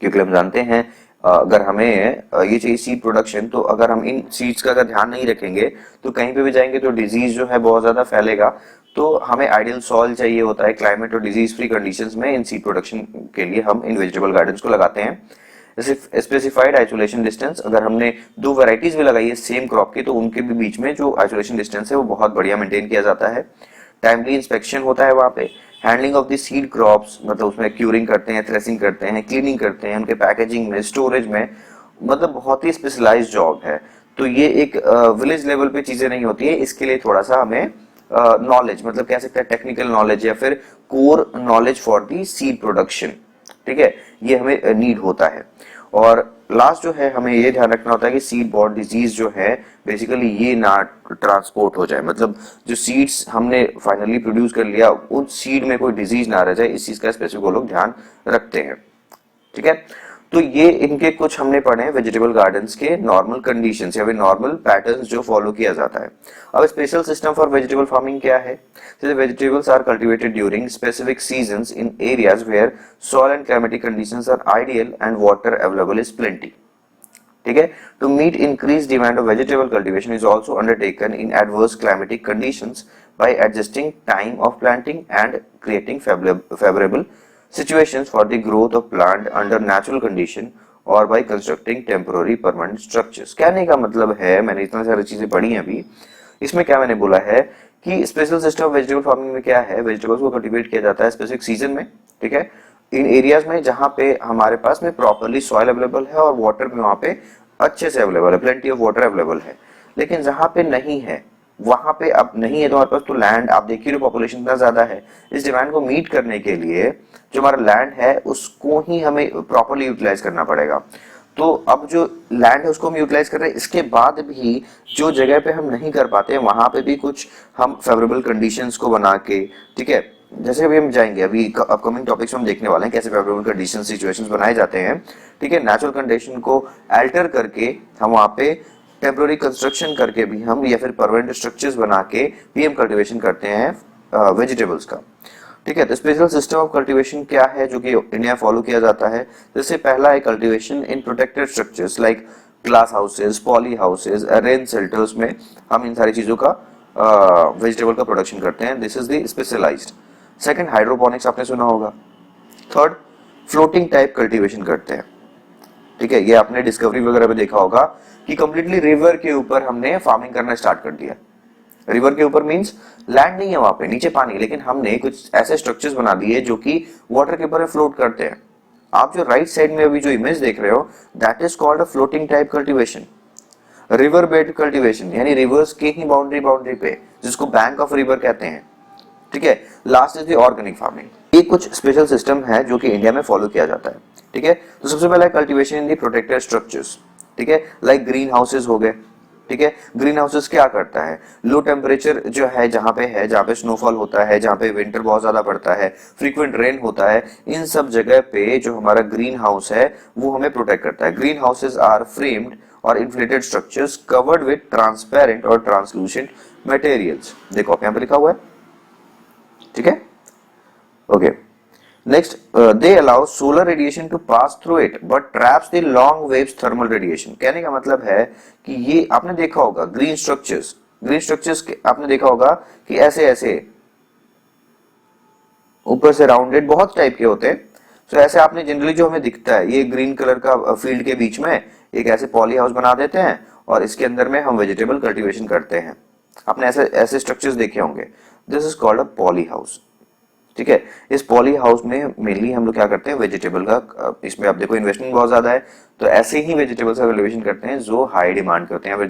क्योंकि हम जानते हैं अगर हमें ये चाहिए सीड प्रोडक्शन, तो अगर हम इन सीड्स का अगर ध्यान नहीं रखेंगे तो कहीं पे भी जाएंगे तो डिजीज जो है बहुत ज्यादा फैलेगा। तो हमें आइडियल सॉइल चाहिए होता है क्लाइमेट और डिजीज फ्री कंडीशंस में इन सीड प्रोडक्शन के लिए हम इन वेजिटेबल गार्डन्स को लगाते हैं। स्पेसिफाइड आइसोलेशन डिस्टेंस, अगर हमने दो वैरायटीज भी लगाई है सेम क्रॉप की तो उनके भी बीच में जो आइसोलेशन डिस्टेंस है वो बहुत बढ़िया मेंटेन किया जाता है। टाइमली इंस्पेक्शन होता है वहाँ पे। Handling of the seed crops, मतलब उसमें क्यूरिंग करते हैं, थ्रेसिंग करते हैं, क्लीनिंग करते हैं, उनके पैकेजिंग में, स्टोरेज में, मतलब बहुत ही स्पेशलाइज्ड जॉब है। तो ये एक विलेज लेवल पे चीजें नहीं होती है, इसके लिए थोड़ा सा हमें नॉलेज, मतलब कह सकते हैं टेक्निकल नॉलेज या फिर core knowledge for the seed production, ठीक है, ये हमें नीड होता है। और लास्ट जो है हमें ये ध्यान रखना होता है कि सीड बॉर्न डिजीज जो है बेसिकली ये ना ट्रांसपोर्ट हो जाए, मतलब जो सीड्स हमने फाइनली प्रोड्यूस कर लिया उस सीड में कोई डिजीज ना रह जाए, इस चीज का स्पेसिफिक वो लोग ध्यान रखते हैं, ठीक है। तो ये इनके कुछ हमने पढ़े हैं वेजिटेबल गार्डन्स के नॉर्मल कंडीशंस या फिर नॉर्मल पैटर्न्स जो फॉलो किया जाता है। अब special system for vegetable farming क्या है? जैसे vegetables are cultivated during specific seasons in areas where soil and climatic conditions are ideal and water available is plenty, ठीक है। To meet increase demand of vegetable cultivation is also undertaken in adverse climatic conditions by adjusting time of planting and creating favourable situations for the growth of plant under natural condition or by constructing temporary permanent structures। कहने का मतलब है, मैंने इतना सारी चीजें पढ़ी हैं अभी, इसमें क्या मैंने बोला है कि special system of vegetable farming में क्या है, वेजिटेबल्स को कल्टीवेट किया जाता है स्पेसिफिक सीजन में, ठीक है, इन एरियाज में जहां पे हमारे पास में प्रॉपरली सॉइल अवेलेबल है और वाटर भी वहां पे अच्छे से अवेलेबल है, प्लेंटी ऑफ वाटर अवेलेबल है। लेकिन जहां पे नहीं है, वहां पे अब नहीं है तो हमारे पास तो लैंड, आप देखिए पॉपुलेशन इतना ज्यादा है, इस डिमांड को मीट करने के लिए जो हमारा लैंड है उसको ही हमें प्रॉपरली यूटिलाइज करना पड़ेगा। तो अब जो लैंड है उसको हम यूटिलाइज कर रहे हैं, इसके बाद भी जो जगह पे हम नहीं कर पाते वहां पे भी कुछ हम फेवरेबल कंडीशंस को बना के, ठीक है, जैसे अभी हम जाएंगे, अभी अपकमिंग टॉपिक्स में हम देखने वाले हैं कैसे फेवरेबल कंडीशन सिचुएशंस बनाए जाते हैं, ठीक है। नेचुरल कंडीशन को अल्टर करके हम वहां पे टेम्पोररी कंस्ट्रक्शन करके भी हम या फिर परमानेंट स्ट्रक्चर्स बना के भी हम कल्टीवेशन करते हैं वेजिटेबल्स का, ठीक है। तो स्पेशल सिस्टम ऑफ कल्टीवेशन क्या है जो कि इंडिया फॉलो किया जाता है? जैसे पहला है cultivation in protected structures like glass houses, poly houses, rain shelters में हम इन सारी चीजों का वेजिटेबल का प्रोडक्शन करते हैं। This is the specialized. Second, hydroponics आपने सुना होगा। थर्ड, फ्लोटिंग टाइप कल्टीवेशन करते हैं, ठीक है, ये आपने डिस्कवरी वगैरह में देखा होगा कि कंप्लीटली रिवर के ऊपर हमने फार्मिंग करना स्टार्ट कर दिया। रिवर के ऊपर मींस लैंड नहीं है वहां पे, नीचे पानी, लेकिन हमने कुछ ऐसे स्ट्रक्चर्स बना दिए जो कि वाटर के ऊपर फ्लोट करते हैं। आप जो राइट साइड में अभी जो इमेज देख रहे हो that is called a floating type cultivation. River bed cultivation यानी रिवर्स के ही बाउंड्री पे, जिसको बैंक ऑफ रिवर कहते हैं, ठीक है। Last is the organic farming. ये कुछ स्पेशल सिस्टम है जो कि इंडिया में फॉलो किया जाता है, ठीक है। तो सबसे पहला है cultivation in the protected structures, ठीक है, लाइक ग्रीन हाउसेज हो गए, ठीक है। ग्रीन हाउसेज क्या करता है, लो टेम्परेचर जो है जहां पे स्नोफॉल होता है, जहां पे विंटर बहुत ज्यादा पड़ता है, फ्रीक्वेंट रेन होता है, इन सब जगह पे जो हमारा ग्रीन हाउस है वो हमें प्रोटेक्ट करता है। ग्रीन हाउसेज आर फ्रेम्ड और inflated structures covered with transparent और ट्रांसलूसेंट मटेरियल्स। देखो आप यहाँ पे लिखा हुआ है, ठीक है, okay. Next, they allow solar radiation to pass through it but traps the long waves thermal radiation। कहने का मतलब है कि ये आपने देखा होगा ग्रीन स्ट्रक्चर्स आपने देखा होगा कि ऐसे ऐसे ऊपर से राउंडेड बहुत टाइप के होते हैं। तो ऐसे आपने जनरली जो हमें दिखता है ये ग्रीन कलर का फील्ड के बीच में एक ऐसे पॉली हाउस बना देते हैं और इसके अंदर में हम वेजिटेबल कल्टीवेशन करते हैं। आपने ऐसे ऐसे स्ट्रक्चर्स देखे होंगे, this is called a poly house, ठीक है। इस पॉली हाउस में मेनली हम लोग क्या करते हैं वेजिटेबल का, इसमें आप देखो इन्वेस्टमेंट बहुत ज्यादा है, तो ऐसे ही वेजिटेबल्स का कल्टीवेशन करते हैं जो हाई डिमांड करते हैं,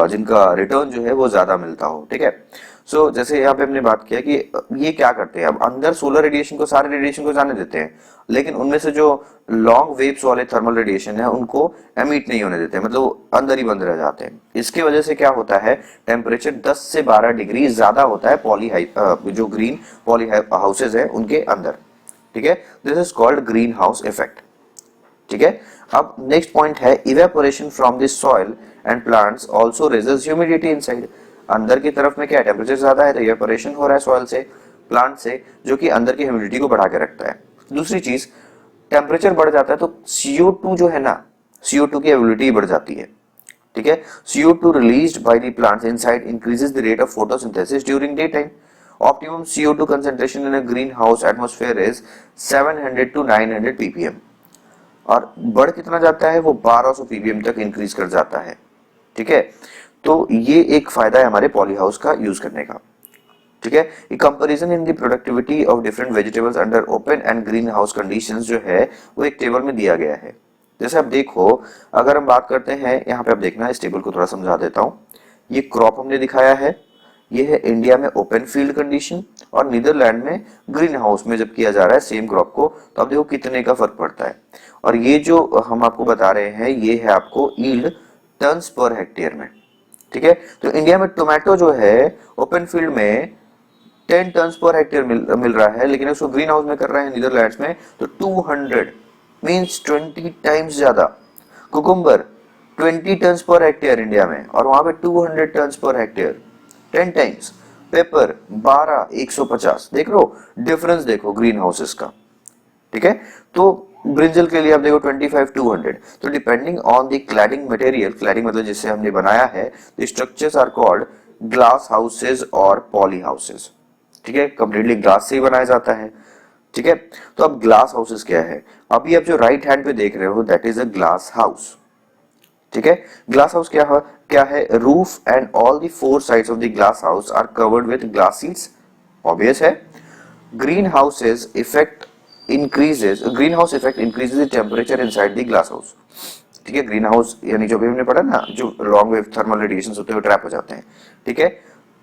जिनका रिटर्न जो है वो ज्यादा मिलता हो, ठीक है। सो जैसे यहाँ पे हमने बात किया कि ये क्या करते हैं, अब अंदर सोलर रेडिएशन को, सारे रेडिएशन को जाने देते हैं, लेकिन उनमें से जो लॉन्ग वेव्स वाले थर्मल रेडिएशन है उनको एमिट नहीं होने देते, मतलब अंदर ही बंद रह जाते हैं। इसकी वजह से क्या होता है, टेम्परेचर 10 से 12 डिग्री ज्यादा होता है जो ग्रीन पॉली हाउसेज है उनके अंदर, ठीक है। This is called green house effect, ठीक है। अब नेक्स्ट पॉइंट है evaporation from the soil and plants also raises humidity inside. अंदर की तरफ में क्या है, टेम्परेचर ज्यादा है तो इवेपोरेशन हो रहा है सॉइल से, प्लांट से, जो कि अंदर की ह्यूमिडिटी को बढ़ा के रखता है। दूसरी चीज, टेम्परेचर बढ़ जाता है तो CO2 जो है ना, CO2 की अवेलेबिलिटी बढ़ जाती है, ठीक है। CO2 released by the plants inside increases the rate of photosynthesis during day time. Optimum CO2 concentration in a green house atmosphere is 700 to 900 ppm। और बढ़ कितना जाता है, वो 1200 ppm तक इंक्रीज कर जाता है। ठीक है, तो ये एक फायदा है हमारे पॉली हाउस का यूज करने का। ठीक है, ये comparison in the productivity of different vegetables under open and green house conditions जो है वो एक टेबल में दिया गया है। जैसे आप देखो, अगर हम बात करते हैं, यहाँ पे आप देखना, इस टेबल को थोड़ा समझा देता हूँ। ये क्रॉप हमने दिखाया है, ये है इंडिया में ओपन फील्ड कंडीशन, और नीदरलैंड में ग्रीन हाउस में जब किया जा रहा है सेम क्रॉप को, तो आप देखो कितने का फर्क पड़ता है। और ये जो हम आपको बता रहे हैं ये है आपको यील्ड टन्स पर हेक्टेयर में। ठीक है, तो इंडिया में टोमेटो जो है ओपन फील्ड में 10 टन्स पर हेक्टेयर मिल रहा है, लेकिन उसको ग्रीन हाउस में कर रहे हैं नीदरलैंड्स में तो 200 मींस 20 टाइम्स ज्यादा। Cucumber 20 turns per hectare India में, और वहां पे 200 turns per hectare, 10 times. Paper 12 150। देख लो डिफरेंस, देखो ग्रीन हाउसेस का। ठीक है, तो ब्रिंजल के लिए आप देखो 25 200। तो depending on the cladding material, cladding मतलब जिससे हमने बनाया है, the structures are called glass houses और पॉली हाउसेस। ठीक है, कंप्लीटली ग्लास से ही बनाया जाता है। ठीक है, तो अब ग्लास हाउसेस क्या है, अभी आप जो राइट हैंड पे देख रहे हो that is a glass house. ठीक है, ग्लास हाउस क्या है, roof and all the 4 sides of the glass house are covered with glass sheets. Obvious है। Green houses effect green house effect increases the temperature inside the glass house. ठीक है, green house यानी जो भी हमने पढ़ा ना, जो लॉन्ग वेव थर्मल रेडिएशंस होते हैं वो ट्रैप हो जाते हैं। ठीक है,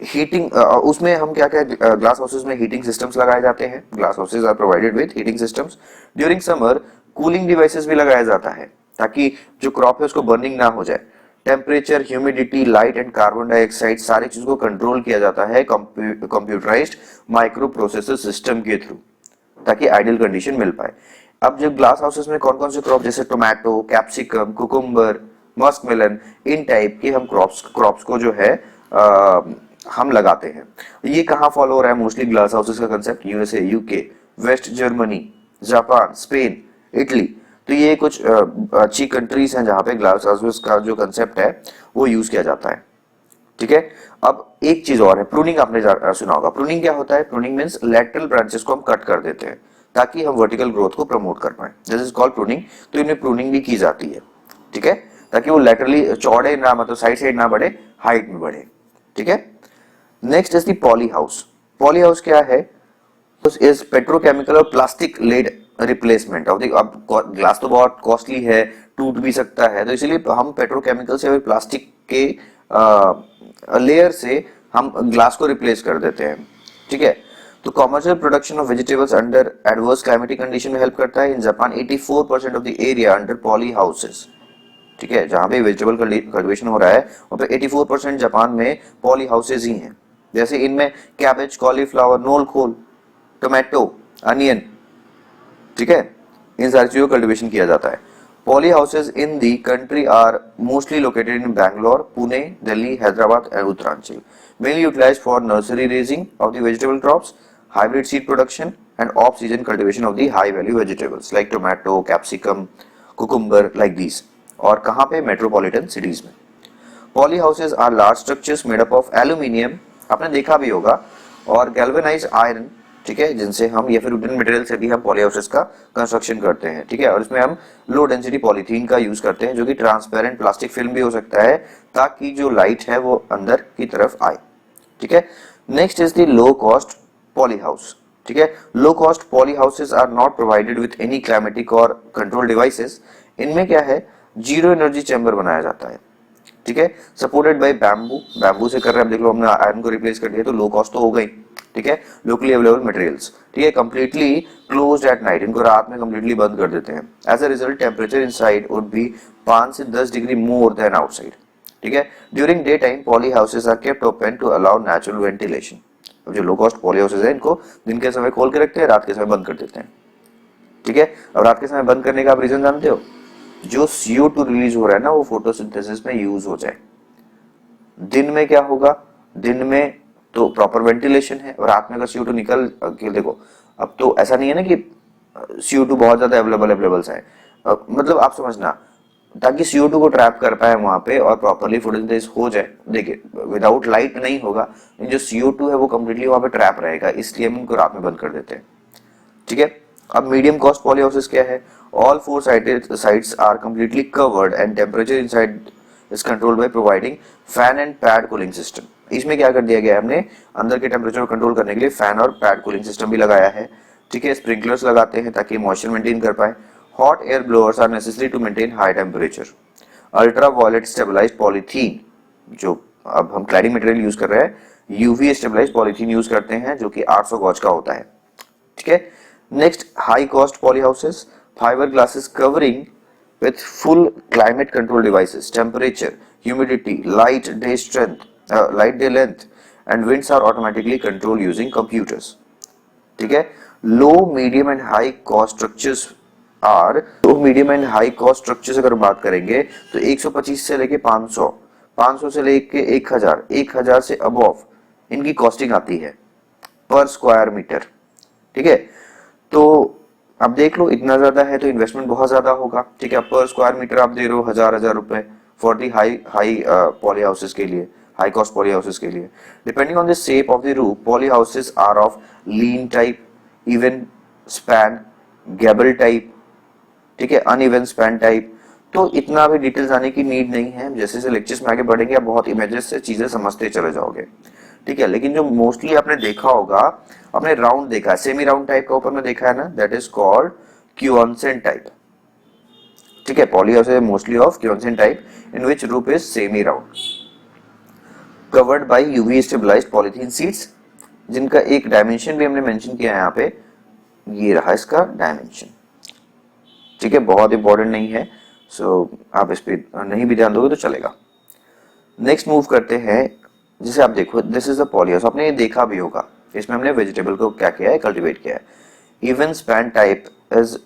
हीटिंग, उसमें हम क्या क्या, ग्लास हाउसेस में हीटिंग सिस्टम्स लगाए जाते हैं। Glass houses are provided with heating systems. During summer cooling devices भी लगाया जाता है ताकि जो क्रॉप है उसको बर्निंग ना हो जाए। Temperature, humidity, light and carbon dioxide सारी चीज को कंट्रोल किया जाता है कंप्यूटराइज्ड माइक्रो प्रोसेसर सिस्टम के थ्रू, ताकि आइडियल कंडीशन मिल पाए। अब जब ग्लास हाउसेस में कौन कौन से क्रॉप, जैसे tomato, capsicum, cucumber, muskmelon, इन टाइप के हम क्रॉप्स को जो है हम लगाते हैं। ये कहाँ फॉलो हो रहा है मोस्टली ग्लास हाउसेस का concept, USA, UK, West Germany, Japan, Spain, Italy. तो ये कुछ अच्छी कंट्रीज हैं जहां पे ग्लास हाउसेस का जो कंसेप्ट है वो यूज किया जाता है। ठीक है, अब एक चीज और है, प्रूनिंग आपने सुना होगा। प्रूनिंग क्या होता है, प्रूनिंग मींस लेटरल ब्रांचेस को हम कट कर देते हैं ताकि हम वर्टिकल ग्रोथ को प्रमोट कर पाए, दिस इज कॉल्ड प्रूनिंग। तो इनमें प्रूनिंग भी की जाती है। ठीक है, ताकि वो लेटरली चौड़े ना, मतलब साइड ना बढ़े, हाइट में बढ़े। ठीक है, next is the poly house. Poly house क्या है, इज पेट्रोकेमिकल और प्लास्टिक लेड रिप्लेसमेंट। अब ग्लास तो बहुत कॉस्टली है, टूट भी सकता है, तो इसलिए हम पेट्रोकेमिकल से और प्लास्टिक के लेयर से हम ग्लास को रिप्लेस कर देते हैं। ठीक है, तो commercial production of vegetables under adverse climatic condition में हेल्प करता है। In Japan 84% of the area under poly houses. ठीक है, जहां पे वेजिटेबल कल्टीवेशन हो रहा है वहां पे 84% जापान में पॉली हाउसेज ही हैं। जैसे इनमें कैबेज, कॉलीफ्लावर, नोल खोल, टोमेटो, अनियन, ठीक है, इन सारी चीजों का कल्टीवेशन किया जाता है। Poly houses in the country are mostly located in Bangalore, Pune, Delhi, Hyderabad and Uttaranchal, mainly utilized for nursery raising of the vegetable crops, hybrid seed production and off season cultivation of the high value vegetables like tomato, capsicum, cucumber, like these. और कहां पे, metropolitan cities में। Poly houses are large structures made up of aluminium, आपने देखा भी होगा, और galvanised iron, ठीक है, जिनसे हम या फिर वुडन मटेरियल से भी हम पॉली हाउसेस का कंस्ट्रक्शन करते हैं। ठीक है, और इसमें हम लो डेंसिटी पॉलीथीन का यूज करते हैं जो कि ट्रांसपेरेंट प्लास्टिक फिल्म भी हो सकता है ताकि जो लाइट है वो अंदर की तरफ आए। ठीक है, next is the low cost poly house. ठीक है, low cost poly houses are not provided with any climatic or control devices. इनमें क्या है, जीरो एनर्जी चैम्बर बनाया जाता है। ठीक है, सपोर्टेड बाय बैम्बू से कर रहे हैं। देख लो, हमने आयरन को रिप्लेस कर दिया तो लो कॉस्ट तो हो गई। ठीक है, लोकली अवेलेबल मटेरियल्स। ठीक है, कंप्लीटली क्लोज्ड एट नाइट, इनको रात में कंप्लीटली बंद कर देते हैं। As a result temperature inside would be 5 से 10 डिग्री मोर देन आउटसाइड। ठीक है, during day time poly houses are kept open to allow natural ventilation. अब जो लो कॉस्ट पॉली हाउसेस है इनको दिन के समय खोल के रखते हैं, रात के समय बंद कर देते हैं। ठीक है, अब रात के समय बंद करने का आप रीजन जानते हो, जो CO2 रिलीज हो रहा है ना वो फोटोसिंथेसिस में यूज हो जाए। दिन में क्या होगा, दिन में तो प्रॉपर वेंटिलेशन है, और रात में अगर CO2 निकल के देखो, अब तो ऐसा नहीं है ना कि CO2 बहुत ज्यादा अवेलेबल है, मतलब आप समझना, ताकि CO2 को ट्रैप कर पाए वहां पे और प्रॉपरली फोटोसिंथेसिस हो जाए। देखिए विदाउट लाइट नहीं होगा, जो CO2 है वो कम्प्लीटली वहां पे ट्रैप रहेगा, इसलिए हम इनको रात में बंद कर देते हैं। ठीक है। अब मीडियम कॉस्ट पॉलीहाउसेस क्या है? All four sides are completely covered and temperature inside is controlled by providing fan and pad cooling system. इसमें क्या कर दिया गया है हमने, अंदर के टेम्परेचर को कंट्रोल करने के लिए फैन और पैड कूलिंग सिस्टम भी लगाया है। ठीक है। स्प्रिंकलर्स लगाते हैं ताकि मॉइस्चर मेंटेन कर पाए। Hot air blowers are necessary to maintain high temperature. Ultra violet stabilized polythene, जो अब हम क्लैडिंग मटेरियल यूज कर रहे हैं, यूवी स्टेबलाइज्ड पॉलीथीन यूज करते हैं जो कि 800 गॉज का होता है। ठीक है। Next, high cost polyhouses, fibre glasses covering with full climate control devices, temperature, humidity, light day strength, light day length and winds are automatically controlled using computers. ठीक है। Low medium and high cost structures are, low medium and high cost structures अगर बात करेंगे तो 125 से लेके 500, 500 से लेके 1000, 1000 से अबव इनकी कॉस्टिंग आती है पर स्क्वायर मीटर। ठीक है। तो अब देख लो इतना ज्यादा है तो इन्वेस्टमेंट बहुत ज्यादा होगा। ठीक है। पर स्क्वायर मीटर आप दे रहे हो 1000 रुपए for the high high poly houses के लिए, हाई कॉस्ट पॉली हाउसेस के लिए। Depending on the shape of the roof, poly houses are of lean type, even span, gable type, ठीक है, अनइवन स्पैन टाइप। तो इतना भी डिटेल्स आने की नीड नहीं है, जैसे जैसे लेक्चर्स में आगे बढ़ेंगे आप बहुत इमेजेस से चीजें समझते चले जाओगे। ठीक है। लेकिन जो मोस्टली आपने देखा होगा, आपने राउंड देखा है, सेमी राउंड टाइप का ऊपर में देखा है ना, that is called Quonset type. ठीक है। पॉली हाउस है mostly of Quonset type in which roof is semi round, covered by UV stabilised polythene sheets, जिनका एक डायमेंशन भी हमने मेंशन किया है यहाँ पे, ये रहा इसका डायमेंशन। ठीक है। बहुत इंपॉर्टेंट नहीं है, सो आप इस पे नहीं भी ध्यान दोगे तो चलेगा। नेक्स्ट मूव करते हैं, जिसे आप देखो, this is a poly house, आपने ये देखा भी होगा। इसमें हमने वेजिटेबल को क्या किया है, कल्टीवेट किया है। Even span type is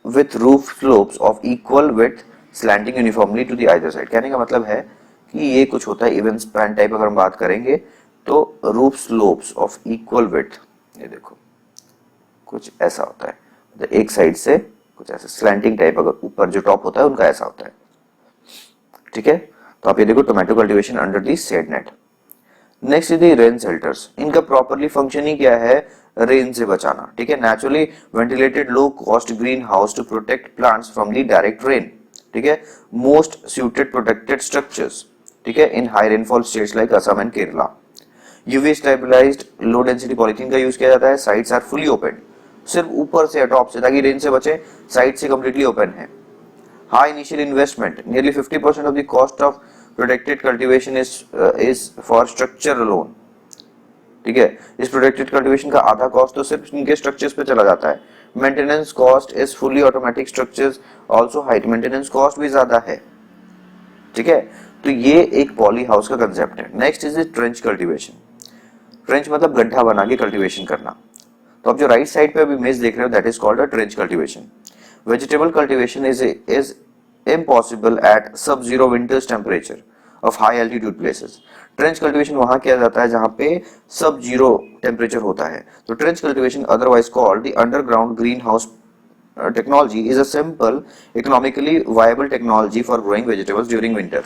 with roof slopes of equal width slanting uniformly to the either side. कहने का मतलब है कि ये कुछ होता है इवन स्पैन टाइप, अगर हम बात करेंगे तो roof slopes of equal width, ये देखो कुछ ऐसा होता है, मतलब एक साइड से कुछ ऐसा स्लैंटिंग टाइप, अगर ऊपर जो टॉप होता है उनका ऐसा होता है। ठीक है। तो आप ये देखो, tomato cultivation under the shade net. Next is the rain shelters, इनका प्रॉपरली फंक्शन ही क्या है, रेन से बचाना। ठीक है। Naturally ventilated low cost green house to protect plants from the direct rain. ठीक है। मोस्ट सूटेड प्रोटेक्टेड स्ट्रक्चर्स, ठीक है, in high rainfall states like Assam and Kerala. UV stabilized low density polythene का यूज किया जाता है। साइड्स आर फुली ओपन, सिर्फ ऊपर से टॉप से, ताकि रेन से बचे, साइड से कंप्लीटली ओपन है। High initial investment, nearly 50% of the cost of protected cultivation is for structure alone. ठीक है। इस प्रोटेक्टेड कल्टीवेशन का आधा कॉस्ट तो सिर्फ इनके स्ट्रक्चर्स पे चला जाता है। Maintenance cost is fully automatic structures also high, maintenance cost भी ज्यादा है। ठीक है। तो ये एक पॉली हाउस का कंसेप्ट है। Next is trench cultivation. Trench मतलब गड्ढा बना के कल्टीवेशन करना। तो आप जो राइट साइड पे अभी इमेज देख रहे हो, that is called a trench cultivation. Vegetable cultivation is impossible at sub-zero winters temperature of high altitude places. Trench cultivation वहां किया जाता है जहां पे सब जीरो टेम्परेचर होता है। तो trench cultivation, otherwise called the underground green house technology, is a simple economically viable technology for growing vegetables during winter.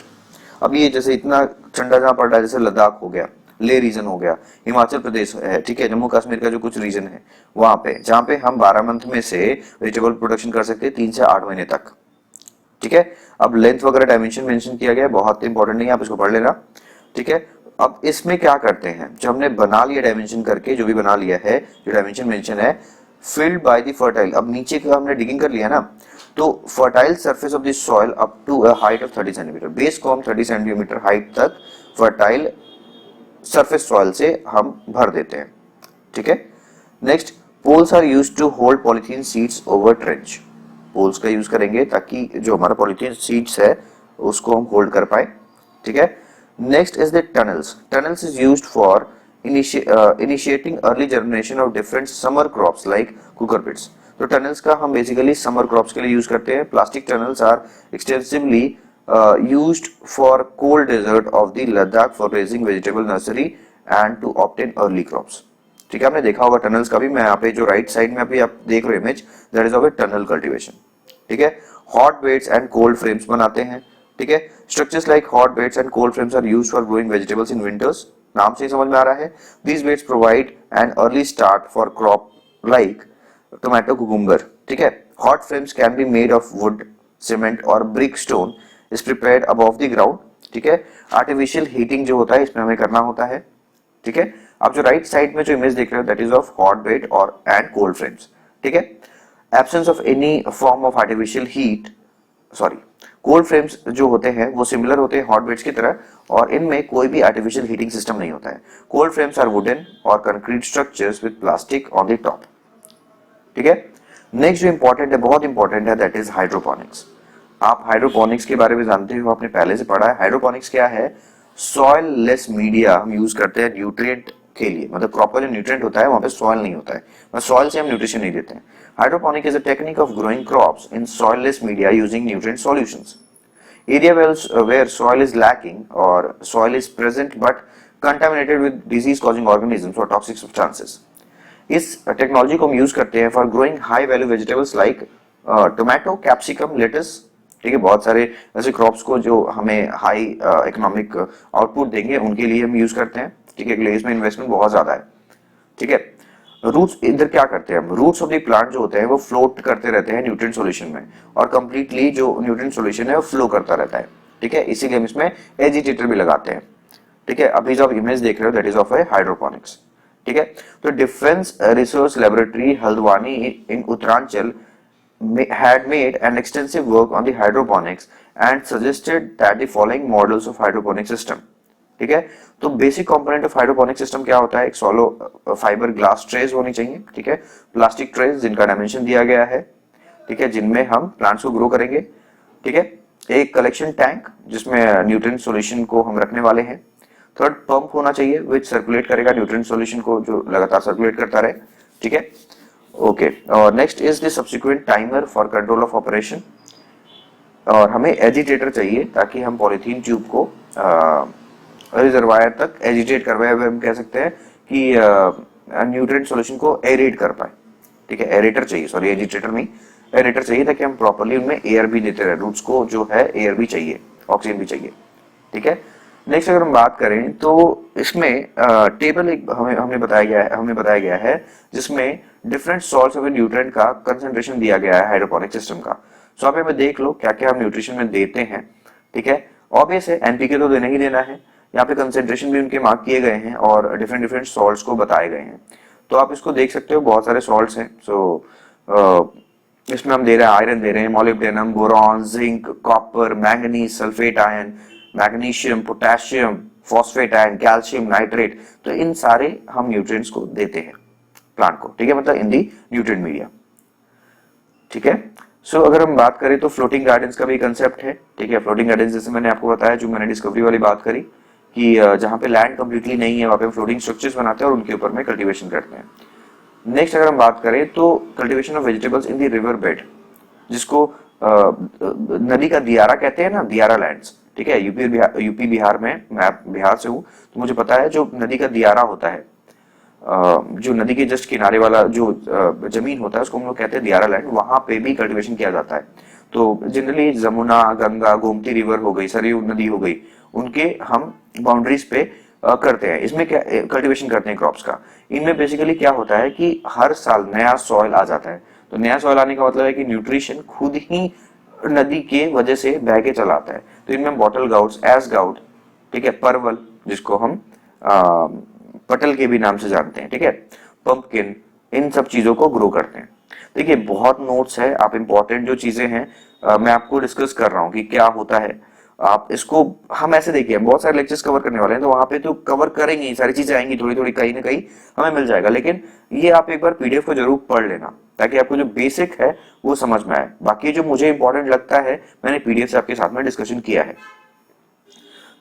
अब ये जैसे इतना ठंडा जहां पड़ रहा है, जैसे लद्दाख हो गया, ले रीजन हो गया, हिमाचल प्रदेश है, ठीक है, जम्मू कश्मीर का जो कुछ रीजन है वहां पे, जहां पे हम 12 मंथ में से वेजिटेबल प्रोडक्शन कर सकते हैं 3 से 8 महीने तक। ठीक है। अब लेंथ वगैरह डायमेंशन मेंशन किया गया है, बहुत इंपॉर्टेंट नहीं है, आप इसको पढ़ लेना। ठीक है। अब इसमें क्या करते हैं, जो हमने बना लिया डायमेंशन करके, जो भी बना लिया है, जो डायमेंशन मेंशन है, फिल्ड बाय द फर्टाइल, अब नीचे का हमने डिगिंग कर लिया ना, तो fertile surface of the soil up to a height of 30 centimetre, base को हम 30 सेंटीमीटर हाइट तक फर्टाइल सरफेस सॉइल से हम भर देते हैं। ठीक है। Next, poles are used to hold polythene sheets over trench. Poles का यूज करेंगे ताकि जो हमारा पॉलीथीन सीड्स है उसको हम होल्ड कर पाए। ठीक है। Next is the tunnels. Tunnels is used for initiating early germination of different summer crops like cooker bits. तो टनल्स का हम बेसिकली समर क्रॉप्स के लिए यूज करते हैं। Plastic tunnels are extensively used for cold desert of the Ladakh for raising vegetable nursery and to obtain early crops. ठीक है। आपने देखा होगा टनल्स का भी, मैं यहाँ पे जो राइट साइड में अभी आप देख रहे हो image, that is of a tunnel cultivation. ठीक है। Hot beds and cold frames बनाते हैं, ठीक है। Structures like hot beds and cold frames are used for growing vegetables in winters, नाम से ही समझ में आ रहा है। These beds provide an early start for crop like tomato, cucumber, ठीक है। Hot frames can be made of wood, cement और brick stone is prepared above the ground, ठीक है। आर्टिफिशियल हीटिंग जो होता है इसमें हमें करना होता है, ठीक है। आप जो राइट साइड में जो इमेज देख रहे हो that is of hot bed और एंड कोल्ड फ्रेम्स, ठीक है। Absence of any form of artificial heat, sorry, cold frames जो होते हैं वो सिमिलर होते हैं हॉट बेड्स की तरह और इनमें कोई भी आर्टिफिशियल हीटिंग सिस्टम नहीं होता है। कोल्ड फ्रेम्स आर वुडन और concrete structures with plastic on the top, ठीक है। नेक्स्ट जो इंपॉर्टेंट है, बहुत इंपॉर्टेंट है, दैट इज हाइड्रोपोनिक्स। आप हाइड्रोपोनिक्स के बारे में जानते हो, आपने पहले से पढ़ा है। हाइड्रोपोनिक्स क्या है? सॉइल लेस मीडिया हम यूज करते हैं न्यूट्रिएंट के लिए, मतलब प्रॉपर जो न्यूट्रिएंट होता है वहां पे सॉइल नहीं होता है, मतलब सॉइल से हम न्यूट्रिशन नहीं देते हैं। Hydroponic is a technique of growing crops in soil less media using nutrient solutions. Area where soil is lacking or soil is present but contaminated with disease causing organisms or toxic substances. इस technology को हम use करते हैं for growing high value vegetables like tomato, capsicum, lettuce, ठीक है। बहुत सारे ऐसे क्रॉप्स को जो हमें हाई इकोनॉमिक आउटपुट देंगे उनके लिए हम यूज करते हैं, ठीक है। इसमें इन्वेस्टमेंट बहुत ज्यादा है, ठीक है। रूट्स इधर क्या करते हैं हम, रूट्स ऑफ द प्लांट जो होते हैं वो फ्लोट करते रहते हैं न्यूट्रिएंट सॉल्यूशन में और कंप्लीटली जो न्यूट्रिएंट सॉल्यूशन है वो फ्लो करता रहता है, ठीक है। इसीलिए हम इसमें एजिटेटर भी लगाते हैं, ठीक है। अभी जो आप इमेज देख रहे हो that is of A hydroponics, ठीक है। तो defence research laboratory Haldwani in Uttaranchal had made an extensive work on the hydroponics and suggested that the following models of hydroponic system, ठीक है। तो basic component of hydroponic system क्या होता है? एक सोलो फाइबर ग्लास ट्रेज होनी चाहिए, ठीक है। प्लास्टिक ट्रेज जिनका डायमेंशन दिया गया है, ठीक है, जिनमें हम प्लांट्स को ग्रो करेंगे, ठीक है। एक कलेक्शन टैंक जिसमें न्यूट्रिएंट सॉल्यूशन को हम रखने वाले हैं। थर्ड, पंप होना चाहिए विच सर्कुलेट करेगा न्यूट्रिएंट सॉल्यूशन को, जो लगातार सर्कुलेट करता रहे, ठीक है। ओके, और next is the subsequent timer for control of operation. और हमें एजिटेटर चाहिए ताकि हम पॉलीथीन ट्यूब को रिजर्वायर तक एजिटेट करवाए, हम कह सकते हैं कि न्यूट्रिएंट सॉल्यूशन को एरेट कर पाए, ठीक है। एरेटर चाहिए, सॉरी एजिटेटर नहीं, एरेटर चाहिए ताकि हम प्रॉपर्ली उनमें एयर भी देते रहे। रूट्स को जो है एयर भी चाहिए, ऑक्सीजन भी चाहिए, ठीक है। नेक्स्ट अगर हम बात करें तो इसमें टेबल एक हमें बताया गया है जिसमें डिफरेंट सॉल्ट्स ऑफ न्यूट्रिएंट का कंसंट्रेशन दिया गया है हाइड्रोपोनिक सिस्टम का। सो आप में देख लो क्या क्या हम न्यूट्रिशन में देते हैं, ठीक है। ऑब्वियस है एनपीके तो देना ही देना है, यहाँ पे कंसेंट्रेशन भी उनके मार्क किए गए हैं और डिफरेंट डिफरेंट सॉल्ट्स को बताए गए हैं। तो आप इसको देख सकते हो, बहुत सारे सॉल्ट्स हैं। सो इसमें हम दे रहे हैं आयरन दे रहे हैं, molybdenum, boron, zinc, copper, manganese, sulphate ion, magnesium, potassium, phosphate ion, calcium, nitrate. तो इन सारे हम न्यूट्रिएंट्स को देते हैं प्लांट को, ठीक है, मतलब इन दी न्यूट्रिएंट मीडिया, ठीक है। सो अगर हम बात करें तो फ्लोटिंग गार्डन्स का भी कंसेप्ट है, ठीक है। फ्लोटिंग गार्डन्स जैसे मैंने आपको बताया, जो मैंने डिस्कवरी वाली बात करी कि जहां पे लैंड कंप्लीटली नहीं है वहां पे फ्लोटिंग स्ट्रक्चर्स बनाते हैं और उनके ऊपर में कल्टीवेशन करते हैं। नेक्स्ट अगर हम बात करें तो cultivation of vegetables in the river bed, जिसको नदी का दियारा कहते हैं ना, दियारा लैंड्स, ठीक है। यूपी बिहार में, मैं बिहार से हूँ तो मुझे पता है जो नदी का दियारा होता है, जो नदी के जस्ट किनारे वाला जो जमीन होता है उसको हम लोग कहते हैं दियारा लैंड, वहां पे भी कल्टीवेशन किया जाता है। तो जनरली जमुना, गंगा, गोमती रिवर हो गई, सरयू नदी हो गई, उनके हम बाउंड्रीज पे करते हैं। इसमें क्या कल्टीवेशन करते हैं क्रॉप्स का। इनमें बेसिकली क्या होता है कि हर साल नया सॉइल आ जाता है। तो नया सॉइल आने का मतलब है कि न्यूट्रिशन खुद ही नदी के वजह से बह के चला आता है। तो इनमें बॉटल गाउट्स, एस गाउट, ठीक है, परवल जिसको हम पटल के भी नाम से जानते हैं, ठीक है, पंपकिन, इन सब चीजों को ग्रो करते हैं। देखिए बहुत नोट्स है, आप इंपॉर्टेंट जो चीजें हैं मैं आपको डिस्कस कर रहा हूँ कि क्या होता है। आप इसको हम ऐसे देखिए, बहुत सारे लेक्चर्स कवर करने वाले हैं तो वहां पे तो कवर करेंगे, सारी चीजें आएंगी थोड़ी थोड़ी, कहीं ना कहीं हमें मिल जाएगा। लेकिन ये आप एक बार पीडीएफ को जरूर पढ़ लेना ताकि आपको जो बेसिक है वो समझ में आए। बाकी जो मुझे इंपॉर्टेंट लगता है मैंने पीडीएफ से आपके साथ में डिस्कशन किया है,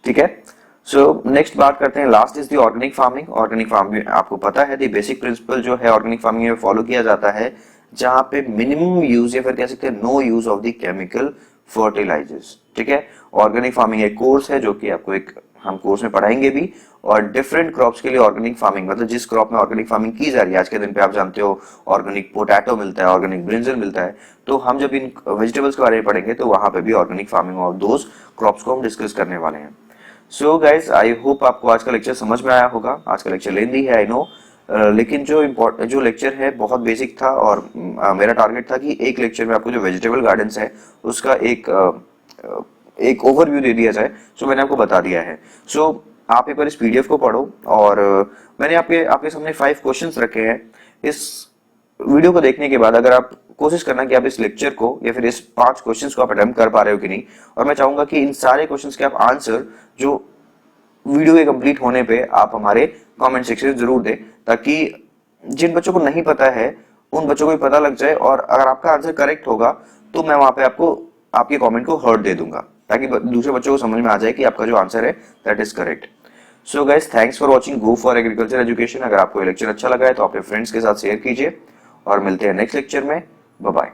ठीक है। सो नेक्स्ट बात करते हैं, last is the organic farming. Organic farming आपको पता है द बेसिक प्रिंसिपल जो है ऑर्गेनिक फार्मिंग में फॉलो किया जाता है, जहां पे मिनिमम यूज या फिर कह सकते हैं no use of the chemical fertilizers, ठीक है। ऑर्गेनिक फार्मिंग एक कोर्स है जो कि आपको एक हम कोर्स में पढ़ाएंगे भी, और डिफरेंट क्रॉप्स के लिए ऑर्गेनिक फार्मिंग, मतलब जिस क्रॉप में ऑर्गेनिक फार्मिंग की जा रही है आज के दिन पे, आप जानते हो ऑर्गेनिक पोटैटो मिलता है, ऑर्गेनिक ब्रिंजल मिलता है, तो हम जब इन वेजिटेबल्स के बारे में पढ़ेंगे तो वहां पे भी ऑर्गेनिक फार्मिंग और दोज क्रॉप्स को हम डिस्कस करने वाले हैं। सो गाइज, आई होप आपको आज का लेक्चर समझ में आया होगा। आज का लेक्चर लेंदी है, आई नो, लेकिन जो लेक्चर है बहुत बेसिक था, और मेरा टारगेट था कि एक लेक्चर में आपको जो वेजिटेबल गार्डन्स है उसका एक ओवरव्यू दे दिया जाए। सो मैंने आपको बता दिया है। सो आप एक बार इस पीडीएफ को पढ़ो, और मैंने आपके सामने 5 क्वेश्चंस रखे हैं। इस वीडियो को देखने के बाद अगर आप कोशिश करना कि आप इस लेक्चर को या फिर इस 5 क्वेश्चंस को आप अटेम्प्ट कर पा रहे हो कि नहीं, और मैं चाहूंगा कि इन सारे क्वेश्चंस के आप आंसर जो वीडियो के कंप्लीट होने पे आप हमारे कमेंट सेक्शन में जरूर दें, ताकि जिन बच्चों को नहीं पता है उन बच्चों को भी पता लग जाए, और अगर आपका आंसर करेक्ट होगा तो मैं वहां पे आपको आपके कमेंट को हर्ट दे दूंगा, ताकि दूसरे बच्चों को समझ में आ जाए कि आपका जो आंसर है that is correct. So guys, thanks for watching go for agriculture education. अगर आपको ये लेक्चर अच्छा लगा है तो अपने फ्रेंड्स के साथ शेयर कीजिए, और मिलते हैं नेक्स्ट लेक्चर में। Bye bye.